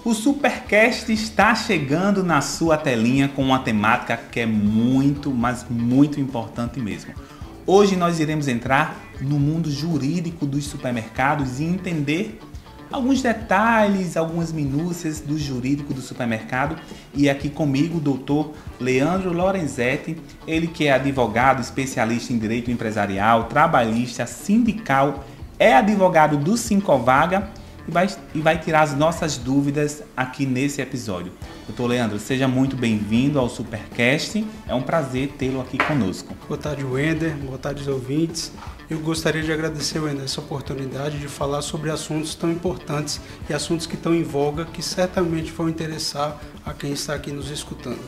O Supercast está chegando na sua telinha com uma temática que é muito, mas muito importante mesmo. Hoje nós iremos entrar no mundo jurídico dos supermercados e entender alguns detalhes, algumas minúcias do jurídico do supermercado. E aqui comigo o doutor Leandro Lorenzetti, ele que é advogado, especialista em direito empresarial, trabalhista, sindical, é advogado do Sincovaga e vai tirar as nossas dúvidas aqui nesse episódio. Doutor Leandro, seja muito bem-vindo ao Supercast. É um prazer tê-lo aqui conosco. Boa tarde, Wender. Boa tarde aos ouvintes. Eu gostaria de agradecer, Wender, essa oportunidade de falar sobre assuntos tão importantes e assuntos que estão em voga, que certamente vão interessar a quem está aqui nos escutando.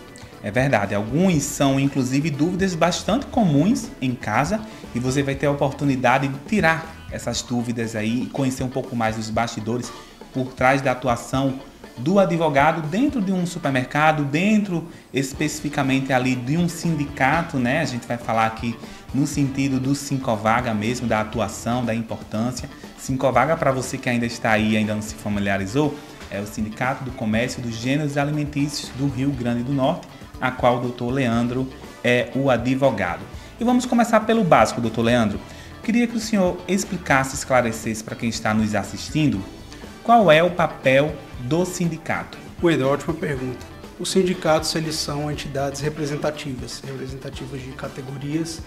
É verdade, alguns são inclusive dúvidas bastante comuns em casa e você vai ter a oportunidade de tirar essas dúvidas aí e conhecer um pouco mais dos bastidores por trás da atuação do advogado dentro de um supermercado, dentro especificamente ali de um sindicato, né? A gente vai falar aqui no sentido do Sincovaga mesmo, da atuação, da importância. Sincovaga, para você que ainda está aí e ainda não se familiarizou, é o Sindicato do Comércio dos Gêneros Alimentícios do Rio Grande do Norte, a qual o doutor Leandro é o advogado. E vamos começar pelo básico, doutor Leandro. Queria que o senhor explicasse, esclarecesse para quem está nos assistindo qual é o papel do sindicato. Wender, ótima pergunta. Os sindicatos, eles são entidades representativas de categorias.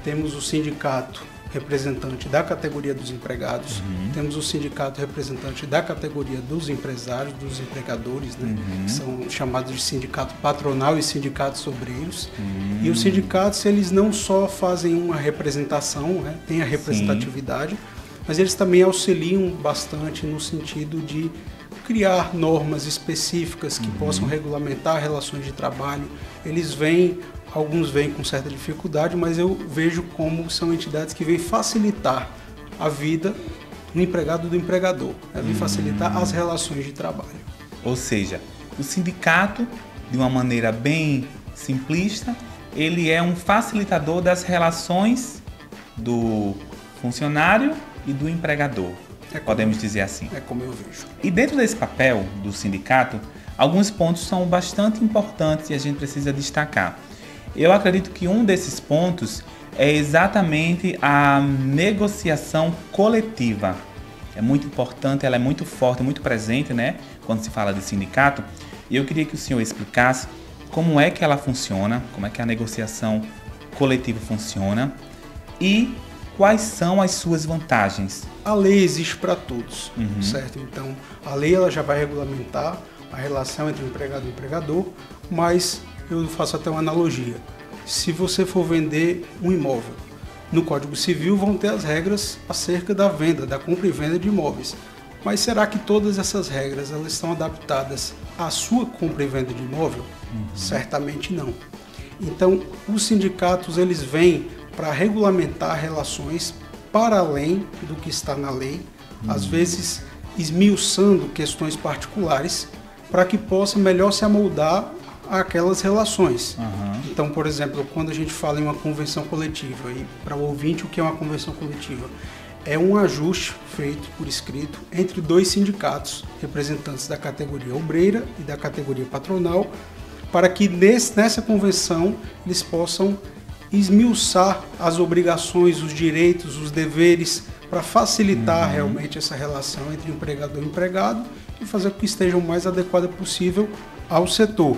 Temos o sindicato representante da categoria dos empregados, temos o sindicato representante da categoria dos empresários, dos empregadores, né? Que são chamados de sindicato patronal e sindicatos obreiros. E os sindicatos, eles não só fazem uma representação, né? Tem a representatividade, mas eles também auxiliam bastante no sentido de criar normas específicas que possam regulamentar relações de trabalho. Alguns vêm com certa dificuldade, mas eu vejo como são entidades que vêm facilitar a vida do empregado e do empregador, vêm facilitar as relações de trabalho. Ou seja, o sindicato, de uma maneira bem simplista, ele é um facilitador das relações do funcionário e do empregador. Podemos dizer assim. É como eu vejo. E dentro desse papel do sindicato, alguns pontos são bastante importantes e a gente precisa destacar. Eu acredito que um desses pontos é exatamente a negociação coletiva. É muito importante, ela é muito forte, muito presente, né, quando se fala de sindicato. E eu queria que o senhor explicasse como é que ela funciona, como é que a negociação coletiva funciona e quais são as suas vantagens. A lei existe para todos, certo? Então, a lei ela já vai regulamentar a relação entre o empregado e o empregador, mas eu faço até uma analogia. Se você for vender um imóvel, no Código Civil vão ter as regras acerca da venda, da compra e venda de imóveis. Mas será que todas essas regras elas estão adaptadas à sua compra e venda de imóvel? Certamente não. Então, os sindicatos eles vêm para regulamentar relações para além do que está na lei, às vezes esmiuçando questões particulares para que possa melhor se amoldar àquelas relações. Então, por exemplo, quando a gente fala em uma convenção coletiva, e para o ouvinte o que é uma convenção coletiva? É um ajuste feito por escrito entre dois sindicatos, representantes da categoria obreira e da categoria patronal, para que nessa convenção eles possam esmiuçar as obrigações, os direitos, os deveres, para facilitar realmente essa relação entre empregador e empregado e fazer com que esteja o mais adequada possível ao setor.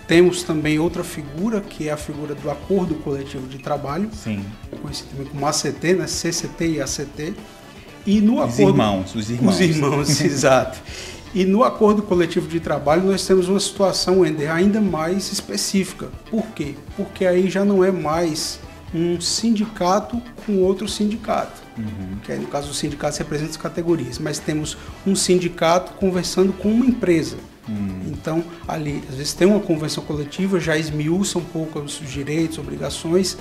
Temos também outra figura, que é a figura do acordo coletivo de trabalho, conhecido também como ACT, né? CCT e ACT. E no Os irmãos. Os irmãos, exato. E no acordo coletivo de trabalho nós temos uma situação ainda mais específica. Por quê? Porque aí já não é mais um sindicato com outro sindicato. Que aí, no caso, os sindicatos representam as categorias, mas temos um sindicato conversando com uma empresa. Então, ali, às vezes tem uma convenção coletiva, já esmiuça um pouco os direitos, obrigações,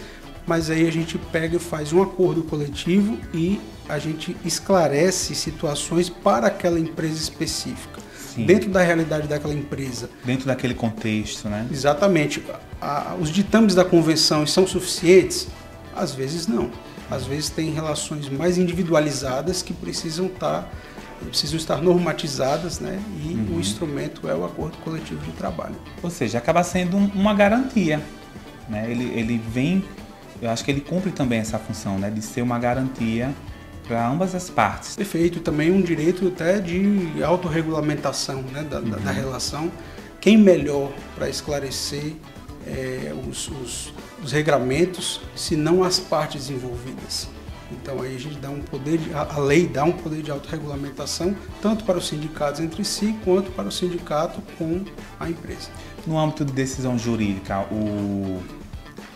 mas aí a gente pega e faz um acordo coletivo e a gente esclarece situações para aquela empresa específica. Dentro da realidade daquela empresa. Dentro daquele contexto, né? Exatamente. Os ditames da convenção são suficientes? Às vezes não. Às vezes tem relações mais individualizadas que precisam estar normatizadas, né? E o instrumento é o acordo coletivo de trabalho. Ou seja, acaba sendo uma garantia, né? Ele vem, eu acho que ele cumpre também essa função, né? De ser uma garantia para ambas as partes. Perfeito, também um direito até de autorregulamentação, né? Da relação. Quem melhor para esclarecer os regramentos, se não as partes envolvidas. Então aí a gente dá a lei dá um poder de autorregulamentação tanto para os sindicatos entre si quanto para o sindicato com a empresa. No âmbito de decisão jurídica,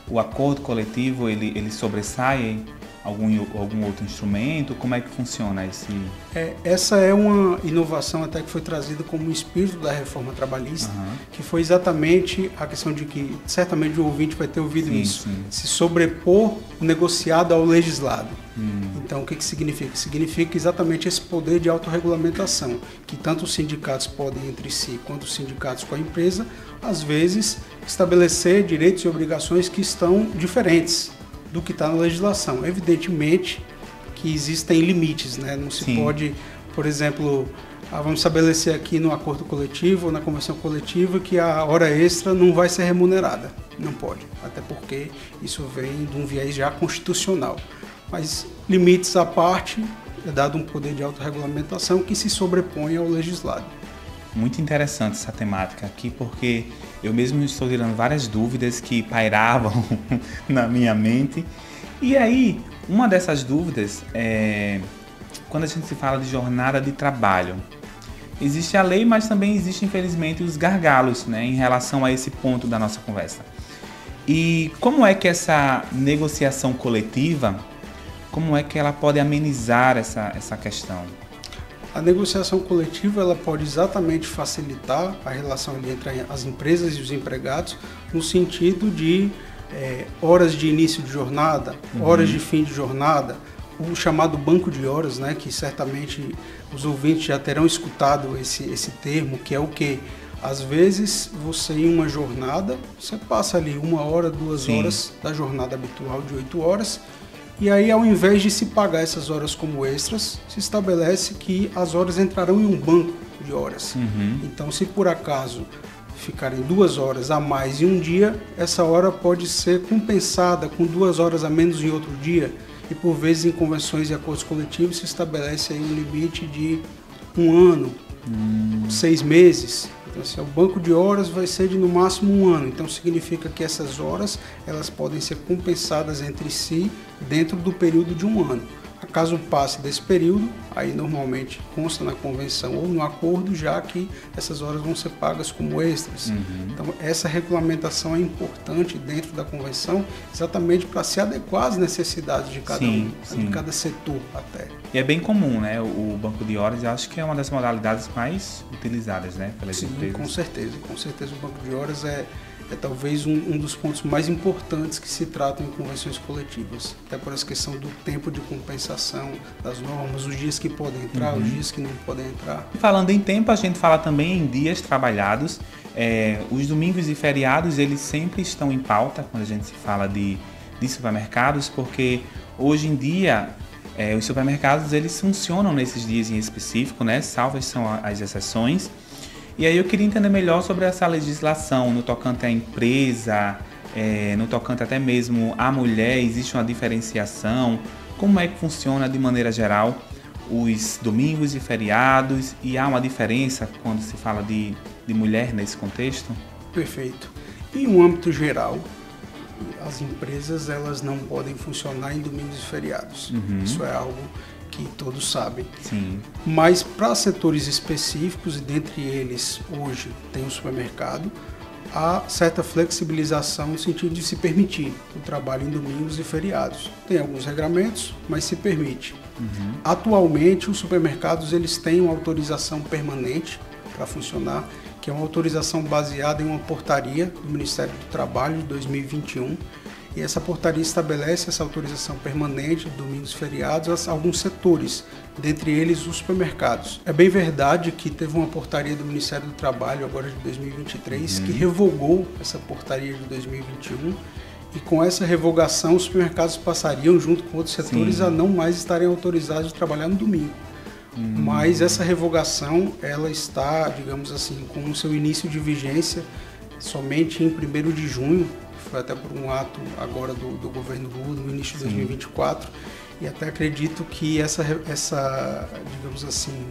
o acordo coletivo ele sobressai algum outro instrumento? Como é que funciona esse? Essa é uma inovação até que foi trazida como um espírito da reforma trabalhista, que foi exatamente a questão de que certamente o ouvinte vai ter ouvido isso, se sobrepor o negociado ao legislado. Então o que significa? Significa exatamente esse poder de autorregulamentação, que tanto os sindicatos podem entre si quanto os sindicatos com a empresa, às vezes estabelecer direitos e obrigações que estão diferentes do que está na legislação. Evidentemente que existem limites, né? Não se pode, por exemplo, vamos estabelecer aqui no acordo coletivo ou na convenção coletiva que a hora extra não vai ser remunerada. Não pode, até porque isso vem de um viés já constitucional. Mas limites à parte, é dado um poder de autorregulamentação que se sobrepõe ao legislado. Muito interessante essa temática aqui, porque eu mesmo estou tirando várias dúvidas que pairavam na minha mente. E aí, uma dessas dúvidas é quando a gente se fala de jornada de trabalho. Existe a lei, mas também existe, infelizmente, os gargalos, né, em relação a esse ponto da nossa conversa. E como é que essa negociação coletiva, como é que ela pode amenizar essa questão? A negociação coletiva ela pode exatamente facilitar a relação ali entre as empresas e os empregados no sentido de horas de início de jornada, horas de fim de jornada, o chamado banco de horas, né, que certamente os ouvintes já terão escutado esse termo, que é o que? Às vezes você em uma jornada, você passa ali 1 hora, 2 horas da jornada habitual de 8 horas, e aí, ao invés de se pagar essas horas como extras, se estabelece que as horas entrarão em um banco de horas. Então, se por acaso ficarem 2 horas a mais em um dia, essa hora pode ser compensada com 2 horas a menos em outro dia. E por vezes em convenções e acordos coletivos se estabelece aí um limite de 1 ano, 6 meses. Então, assim, o banco de horas vai ser de no máximo 1 ano. Então, significa que essas horas elas podem ser compensadas entre si dentro do período de 1 ano. Caso passe desse período, aí normalmente consta na convenção ou no acordo, já que essas horas vão ser pagas como extras. Então, essa regulamentação é importante dentro da convenção, exatamente para se adequar às necessidades de cada de cada setor até. E é bem comum, né? O banco de horas, eu acho que é uma das modalidades mais utilizadas, né, pelas empresas. Com certeza o banco de horas é talvez um dos pontos mais importantes que se tratam em convenções coletivas, até por essa questão do tempo de compensação, das normas, os dias que podem entrar, os dias que não podem entrar. Falando em tempo, a gente fala também em dias trabalhados. Os domingos e feriados, eles sempre estão em pauta quando a gente se fala de supermercados, porque hoje em dia os supermercados eles funcionam nesses dias em específico, né? Salvas são as exceções. E aí eu queria entender melhor sobre essa legislação no tocante à empresa, no tocante até mesmo à mulher, existe uma diferenciação? Como é que funciona de maneira geral os domingos e feriados? E há uma diferença quando se fala de mulher nesse contexto? Perfeito. Em um âmbito geral, as empresas elas não podem funcionar em domingos e feriados. Isso é algo que todos sabem. Sim. Mas para setores específicos, e dentre eles hoje tem o supermercado, há certa flexibilização no sentido de se permitir o trabalho em domingos e feriados. Tem alguns regramentos, mas se permite. Atualmente, os supermercados eles têm uma autorização permanente para funcionar, que é uma autorização baseada em uma portaria do Ministério do Trabalho de 2021, e essa portaria estabelece essa autorização permanente de domingos e feriados a alguns setores, dentre eles os supermercados. É bem verdade que teve uma portaria do Ministério do Trabalho, agora de 2023, que revogou essa portaria de 2021, E com essa revogação, os supermercados passariam, junto com outros setores, a não mais estarem autorizados a trabalhar no domingo. Mas essa revogação, ela está, digamos assim, com o seu início de vigência somente em 1º de junho, foi até por um ato agora do governo Lula, no início de 2024, e até acredito que essa, digamos assim,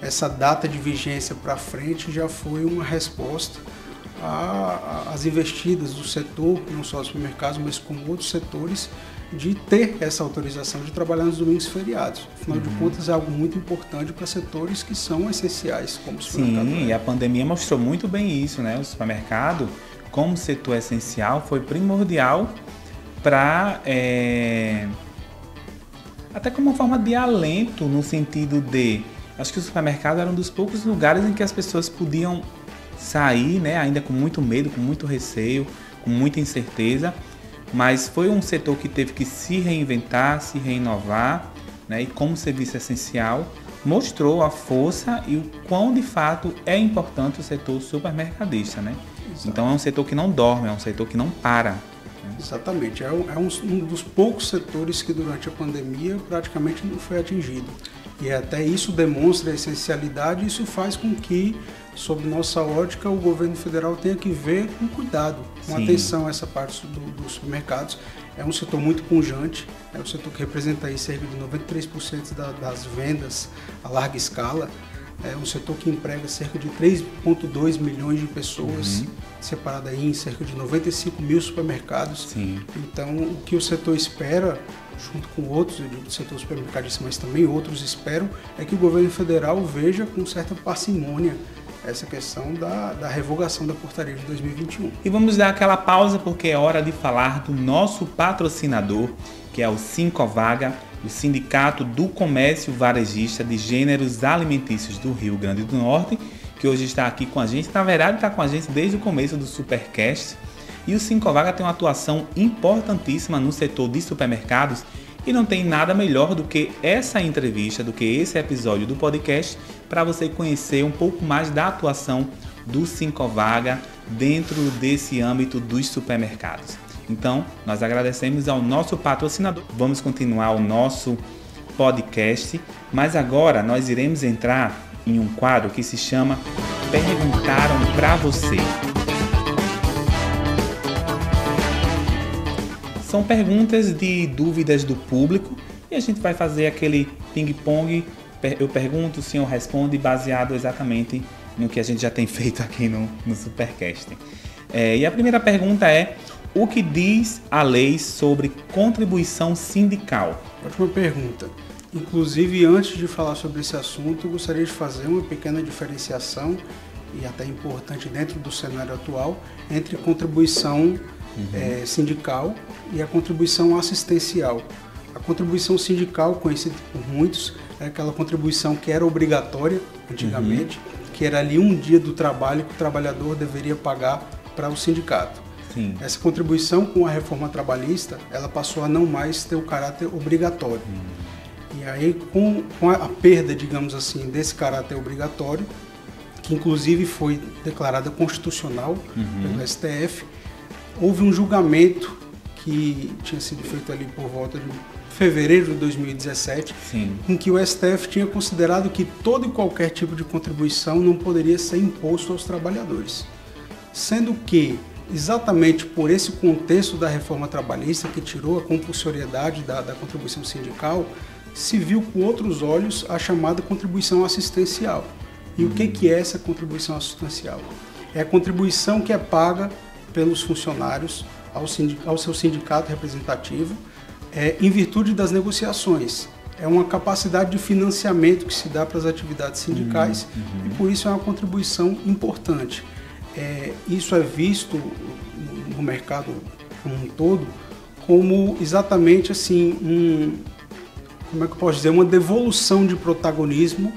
essa data de vigência para frente já foi uma resposta às investidas do setor, não só dos supermercados, mas como outros setores, de ter essa autorização de trabalhar nos domingos e feriados. Afinal de contas, é algo muito importante para setores que são essenciais, como o supermercado. Sim, e a pandemia mostrou muito bem isso, né? O supermercado, como setor essencial, foi primordial para... até como uma forma de alento, no sentido de... Acho que o supermercado era um dos poucos lugares em que as pessoas podiam sair, né? Ainda com muito medo, com muito receio, com muita incerteza, mas foi um setor que teve que se reinventar, se renovar, né? E como serviço essencial, mostrou a força e o quão de fato é importante o setor supermercadista, né? Exato. Então é um setor que não dorme, é um setor que não para. Né? Exatamente, é um dos poucos setores que durante a pandemia praticamente não foi atingido. E até isso demonstra a essencialidade, e isso faz com que, sob nossa ótica, o governo federal tenha que ver com cuidado, com atenção a essa parte dos supermercados. É um setor muito pujante, é um setor que representa aí cerca de 93% das vendas a larga escala. É um setor que emprega cerca de 3,2 milhões de pessoas, separado aí em cerca de 95 mil supermercados. Sim. Então, o que o setor espera, junto com outros, eu digo do setor supermercadista, mas também outros esperam, é que o governo federal veja com certa parcimônia essa questão da revogação da portaria de 2021. E vamos dar aquela pausa porque é hora de falar do nosso patrocinador, que é o Sincovaga, o Sindicato do Comércio Varejista de Gêneros Alimentícios do Rio Grande do Norte, que hoje está aqui com a gente. Na verdade, está com a gente desde o começo do Supercast. E o Sincovaga tem uma atuação importantíssima no setor de supermercados e não tem nada melhor do que essa entrevista, do que esse episódio do podcast, para você conhecer um pouco mais da atuação do Sincovaga dentro desse âmbito dos supermercados. Então, nós agradecemos ao nosso patrocinador. Vamos continuar o nosso podcast, mas agora nós iremos entrar em um quadro que se chama Perguntaram para você. São perguntas de dúvidas do público e a gente vai fazer aquele ping-pong. Eu pergunto, o senhor responde, baseado exatamente no que a gente já tem feito aqui no Supercast. E a primeira pergunta é: o que diz a lei sobre contribuição sindical? Ótima pergunta. Inclusive, antes de falar sobre esse assunto, eu gostaria de fazer uma pequena diferenciação, e até importante dentro do cenário atual, entre contribuição sindical e a contribuição assistencial. A contribuição sindical, conhecida por muitos, é aquela contribuição que era obrigatória antigamente, que era ali um dia do trabalho que o trabalhador deveria pagar para o sindicato. Sim. Essa contribuição, com a reforma trabalhista, ela passou a não mais ter o caráter obrigatório. E aí, com a perda, digamos assim, desse caráter obrigatório, que inclusive foi declarada constitucional pelo STF, houve um julgamento que tinha sido feito ali por volta de fevereiro de 2017, em que o STF tinha considerado que todo e qualquer tipo de contribuição não poderia ser imposto aos trabalhadores. Sendo que, exatamente por esse contexto da reforma trabalhista, que tirou a compulsoriedade da contribuição sindical, se viu com outros olhos a chamada contribuição assistencial. E o que é essa contribuição assistencial? É a contribuição que é paga pelos funcionários ao seu sindicato representativo em virtude das negociações. É uma capacidade de financiamento que se dá para as atividades sindicais e por isso é uma contribuição importante. Isso é visto no mercado como um todo como exatamente assim como é que eu posso dizer, uma devolução de protagonismo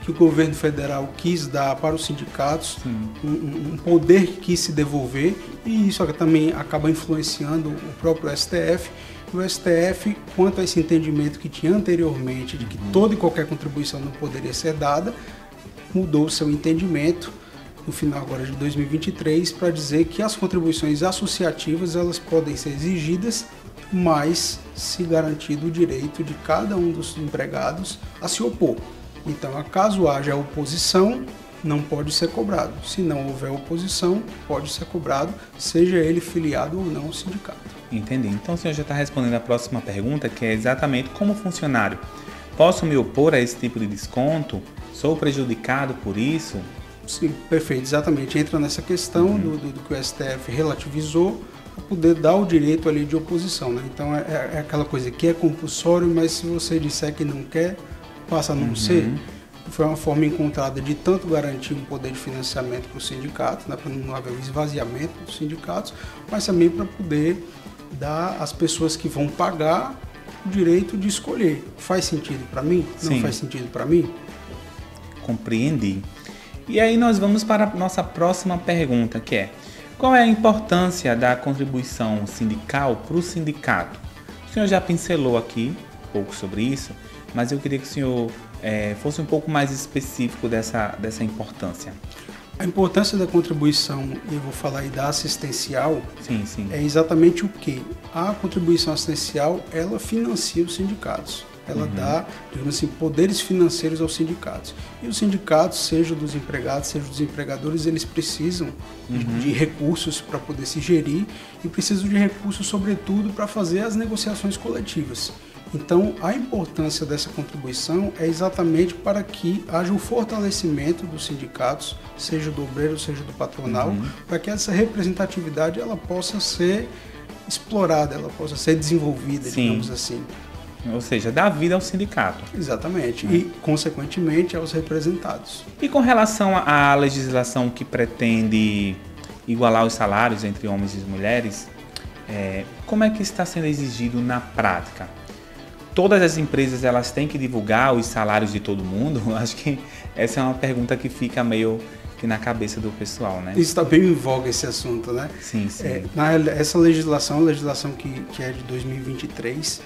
que o governo federal quis dar para os sindicatos, um poder que quis se devolver, e isso também acaba influenciando o próprio STF. E o STF, quanto a esse entendimento que tinha anteriormente de que toda e qualquer contribuição não poderia ser dada, mudou o seu entendimento no final agora de 2023, para dizer que as contribuições associativas elas podem ser exigidas, mas se garantido o direito de cada um dos empregados a se opor. Então, caso haja oposição, não pode ser cobrado. Se não houver oposição, pode ser cobrado, seja ele filiado ou não ao sindicato. Entendi. Então o senhor já está respondendo a próxima pergunta, que é exatamente como funcionário. Posso me opor a esse tipo de desconto? Sou prejudicado por isso? Sim, perfeito, exatamente. Entra nessa questão do que o STF relativizou para poder dar o direito ali de oposição, né? Então é aquela coisa que é compulsório, mas se você disser que não quer, passa a não ser. Foi uma forma encontrada de tanto garantir um poder de financiamento para o sindicato, né, para não haver um esvaziamento dos sindicatos, mas também para poder dar às pessoas que vão pagar o direito de escolher. Faz sentido para mim? Não Sim. faz sentido para mim? Compreendi. E aí nós vamos para a nossa próxima pergunta, que é: qual é a importância da contribuição sindical para o sindicato? O senhor já pincelou aqui um pouco sobre isso, mas eu queria que o senhor fosse um pouco mais específico dessa importância. A importância da contribuição, e eu vou falar aí da assistencial, Sim, sim. é exatamente o que? A contribuição assistencial, ela financia os sindicatos. Ela dá, digamos assim, poderes financeiros aos sindicatos. E os sindicatos, seja dos empregados, seja dos empregadores, eles precisam de recursos para poder se gerir e precisam de recursos, sobretudo, para fazer as negociações coletivas. Então, a importância dessa contribuição é exatamente para que haja o fortalecimento dos sindicatos, seja do obreiro, seja do patronal, para que essa representatividade ela possa ser explorada, ela possa ser desenvolvida, digamos assim. Ou seja, dá vida ao sindicato. Exatamente. E, consequentemente, aos representados. E com relação à legislação que pretende igualar os salários entre homens e mulheres, como é que está sendo exigido na prática? Todas as empresas elas têm que divulgar os salários de todo mundo? Acho que essa é uma pergunta que fica meio que na cabeça do pessoal, né? Isso está bem em voga, esse assunto, né? Sim, sim. Essa legislação, a legislação que é de 2023,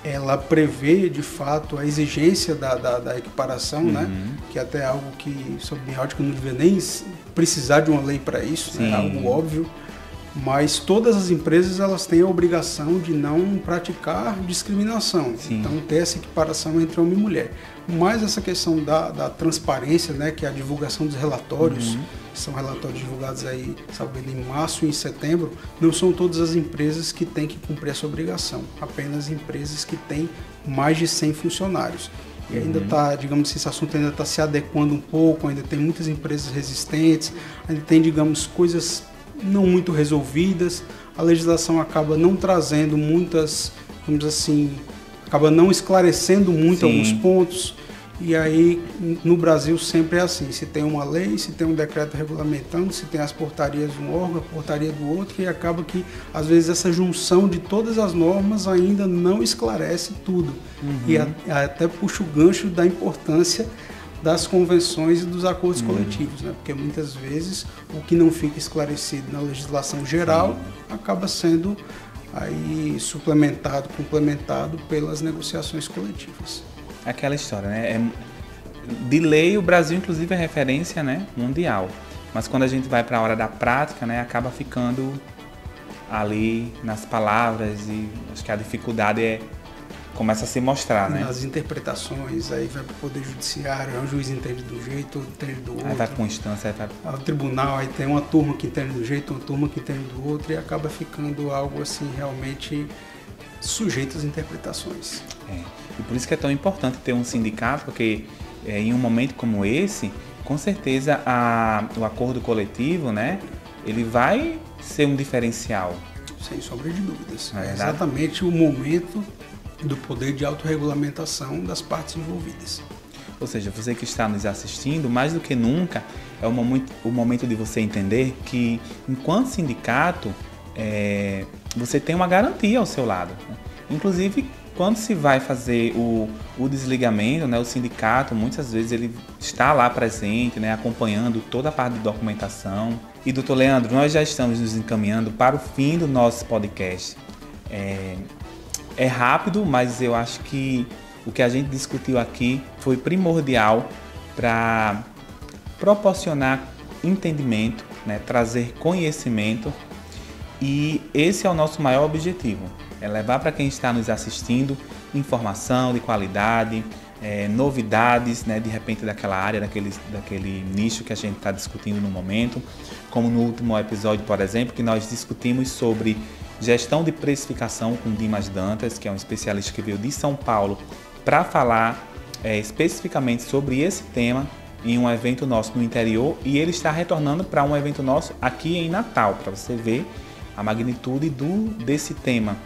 ela prevê, de fato, a exigência da equiparação, né? Que até é algo que, sob minha ótica, não devia nem precisar de uma lei para isso, né? É algo óbvio. Mas todas as empresas elas têm a obrigação de não praticar discriminação. Sim. Então, ter essa equiparação entre homem e mulher. Mas essa questão da transparência, né, que é a divulgação dos relatórios, são relatórios divulgados aí, salvo em março e em setembro, não são todas as empresas que têm que cumprir essa obrigação, apenas empresas que têm mais de 100 funcionários. E ainda está, digamos, esse assunto ainda está se adequando um pouco, ainda tem muitas empresas resistentes, ainda tem, digamos, coisas não muito resolvidas, a legislação acaba não trazendo muitas, vamos assim, acaba não esclarecendo muito alguns pontos, e aí no Brasil sempre é assim, se tem uma lei, se tem um decreto regulamentando, se tem as portarias de um órgão, a portaria do outro, e acaba que às vezes essa junção de todas as normas ainda não esclarece tudo, e até puxa o gancho da importância das convenções e dos acordos coletivos, né? Porque muitas vezes o que não fica esclarecido na legislação geral acaba sendo aí suplementado, complementado pelas negociações coletivas. Aquela história, né? De lei, o Brasil, inclusive, é referência, né, mundial. Mas quando a gente vai para a hora da prática, né, acaba ficando ali nas palavras e acho que a dificuldade começa a se mostrar, né? Nas interpretações, aí vai para o Poder Judiciário, aí o juiz entende do jeito, outro entende do outro. Aí vai para uma instância, aí vai... Ao tribunal, aí tem uma turma que entende do jeito, uma turma que entende do outro, e acaba ficando algo assim realmente sujeito às interpretações. E por isso que é tão importante ter um sindicato, porque em um momento como esse, com certeza o acordo coletivo, né, ele vai ser um diferencial. Sem sombra de dúvidas. É exatamente o momento do poder de autorregulamentação das partes envolvidas. Ou seja, você que está nos assistindo, mais do que nunca, é o momento de você entender que, enquanto sindicato, você tem uma garantia ao seu lado, né? Inclusive, quando se vai fazer o desligamento, né, o sindicato, muitas vezes ele está lá presente, né, acompanhando toda a parte de documentação. E, doutor Leandro, nós já estamos nos encaminhando para o fim do nosso podcast. É rápido, mas eu acho que o que a gente discutiu aqui foi primordial para proporcionar entendimento, né? Trazer conhecimento, e esse é o nosso maior objetivo, é levar para quem está nos assistindo informação de qualidade, novidades, né? De repente daquela área, daquele nicho que a gente está discutindo no momento, como no último episódio, por exemplo, que nós discutimos sobre gestão de precificação com Dimas Dantas, que é um especialista que veio de São Paulo para falar especificamente sobre esse tema em um evento nosso no interior, e ele está retornando para um evento nosso aqui em Natal, para você ver a magnitude desse tema.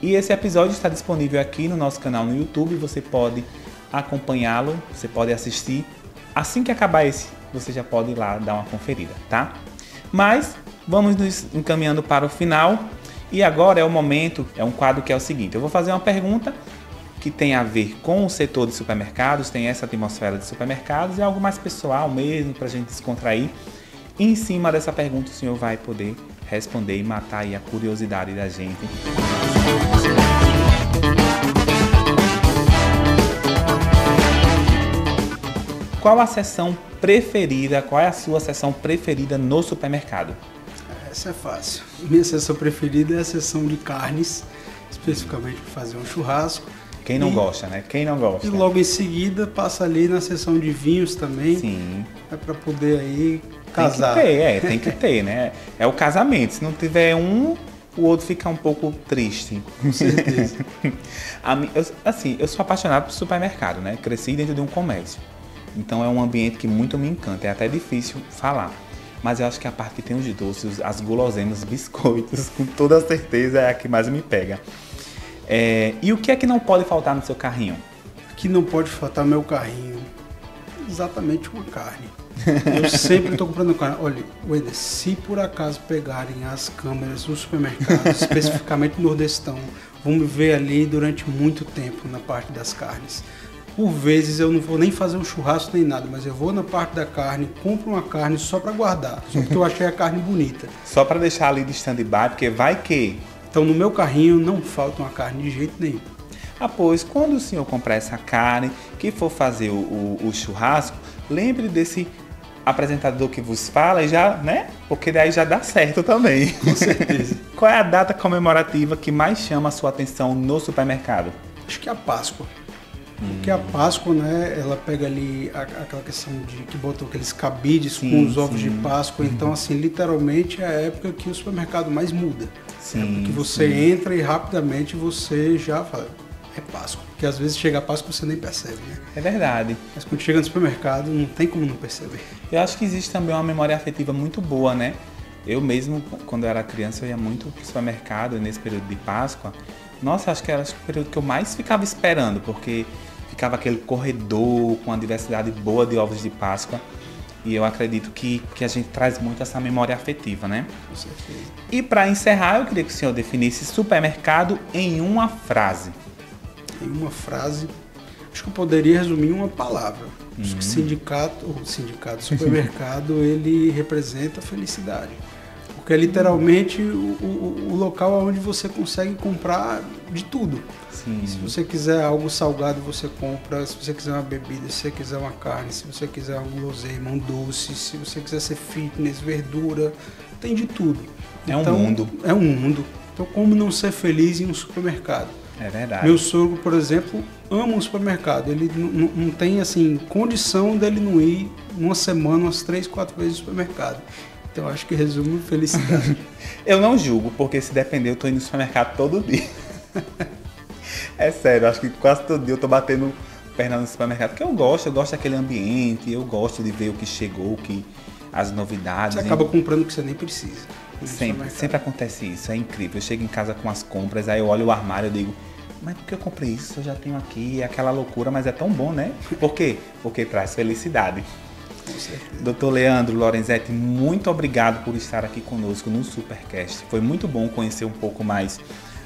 E esse episódio está disponível aqui no nosso canal no YouTube, você pode acompanhá-lo, você pode assistir. Assim que acabar esse, você já pode ir lá dar uma conferida, tá? Mas vamos nos encaminhando para o final, e agora é o momento, é um quadro que é o seguinte: eu vou fazer uma pergunta que tem a ver com o setor de supermercados, tem essa atmosfera de supermercados, é algo mais pessoal mesmo, para a gente descontrair. E em cima dessa pergunta o senhor vai poder responder e matar aí a curiosidade da gente. Qual a seção preferida, qual é a sua seção preferida no supermercado? Essa é fácil. Minha seção preferida é a seção de carnes, especificamente para fazer um churrasco. Quem não gosta, né? Quem não gosta? E logo em seguida passa ali na seção de vinhos também. Sim. É para poder aí casar. Tem que ter, né? É o casamento. Se não tiver um, o outro fica um pouco triste. Com certeza. Eu sou apaixonado por supermercado, né? Cresci dentro de um comércio. Então é um ambiente que muito me encanta. É até difícil falar. Mas eu acho que a parte que tem os doces, as guloseimas, os biscoitos, com toda certeza é a que mais me pega. E o que é que não pode faltar no seu carrinho? Que não pode faltar no meu carrinho? Exatamente uma carne. Eu sempre estou comprando carne. Olha, Wender, se por acaso pegarem as câmeras do supermercado, especificamente no Nordestão, vão me ver ali durante muito tempo na parte das carnes. Por vezes eu não vou nem fazer um churrasco nem nada, mas eu vou na parte da carne, compro uma carne só para guardar, só porque eu achei a carne bonita. Só para deixar ali de stand-by, porque vai que... Então no meu carrinho não falta uma carne de jeito nenhum. Pois quando o senhor comprar essa carne, que for fazer o churrasco, lembre desse apresentador que vos fala e já, né? Porque daí já dá certo também. Com certeza. Qual é a data comemorativa que mais chama a sua atenção no supermercado? Acho que é a Páscoa. Porque a Páscoa, né, ela pega ali aquela questão de que botou aqueles cabides com os ovos de Páscoa. Então, assim, literalmente é a época que o supermercado mais muda. Sim, que você entra e rapidamente você já fala, é Páscoa. Porque às vezes chega a Páscoa e você nem percebe, né? É verdade. Mas quando chega no supermercado, não tem como não perceber. Eu acho que existe também uma memória afetiva muito boa, né? Eu mesmo, quando eu era criança, eu ia muito pro supermercado nesse período de Páscoa. Nossa, acho que era o período que eu mais ficava esperando, porque ficava aquele corredor com uma diversidade boa de ovos de Páscoa. E eu acredito que a gente traz muito essa memória afetiva, né? Com certeza. E para encerrar, eu queria que o senhor definisse supermercado em uma frase. Em uma frase, acho que eu poderia resumir em uma palavra. Acho que supermercado, ele representa a felicidade. Porque é literalmente o local onde você consegue comprar de tudo. Sim. Se você quiser algo salgado, você compra. Se você quiser uma bebida, se você quiser uma carne, se você quiser um guloseima, um doce, se você quiser ser fitness, verdura, tem de tudo. É um mundo. É um mundo. Então, como não ser feliz em um supermercado? É verdade. Meu sogro, por exemplo, ama um supermercado. Ele não tem, assim, condição dele não ir numa semana, umas 3, 4 vezes no supermercado. Então, acho que resume felicidade. Eu não julgo, porque se depender, eu tô indo no supermercado todo dia. É sério, acho que quase todo dia eu tô batendo perna no supermercado, porque eu gosto daquele ambiente, eu gosto de ver o que chegou, as novidades. Você acaba comprando o que você nem precisa. Sempre acontece isso, é incrível. Eu chego em casa com as compras, aí eu olho o armário e digo, mas por que eu comprei isso? Eu já tenho aqui, é aquela loucura, mas é tão bom, né? Por quê? Porque traz felicidade. Com certeza. Dr. Leandro Lorenzetti, muito obrigado por estar aqui conosco no Supercast. Foi muito bom conhecer um pouco mais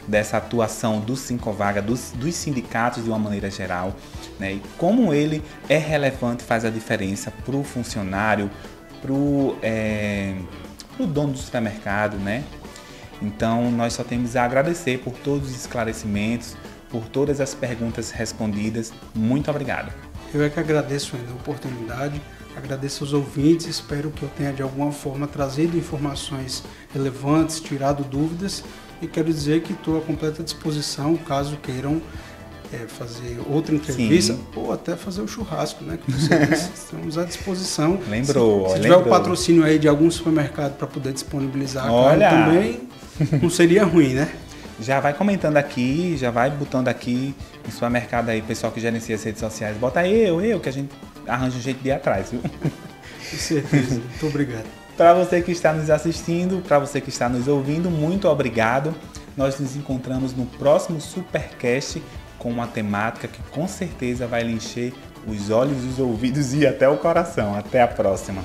dessa atuação do Sincovag, dos sindicatos de uma maneira geral, né? E como ele é relevante, faz a diferença para o funcionário, para o dono do supermercado, né? Então, nós só temos a agradecer por todos os esclarecimentos, por todas as perguntas respondidas. Muito obrigado. Eu é que agradeço ainda a oportunidade, Agradeço aos ouvintes, espero que eu tenha de alguma forma trazido informações relevantes, tirado dúvidas, e quero dizer que estou à completa disposição, caso queiram fazer outra entrevista. Sim. Ou até fazer o churrasco, né? Que vocês estamos à disposição. Se tiver o patrocínio aí de algum supermercado para poder disponibilizar a carne também, não seria ruim, né? Já vai comentando aqui, já vai botando aqui no supermercado aí, pessoal que gerencia as redes sociais. Bota aí eu, que a gente arranja um jeito de ir atrás, viu? Com certeza. Muito obrigado. Para você que está nos assistindo, para você que está nos ouvindo, muito obrigado. Nós nos encontramos no próximo Supercast com uma temática que com certeza vai lhe encher os olhos, os ouvidos e até o coração. Até a próxima.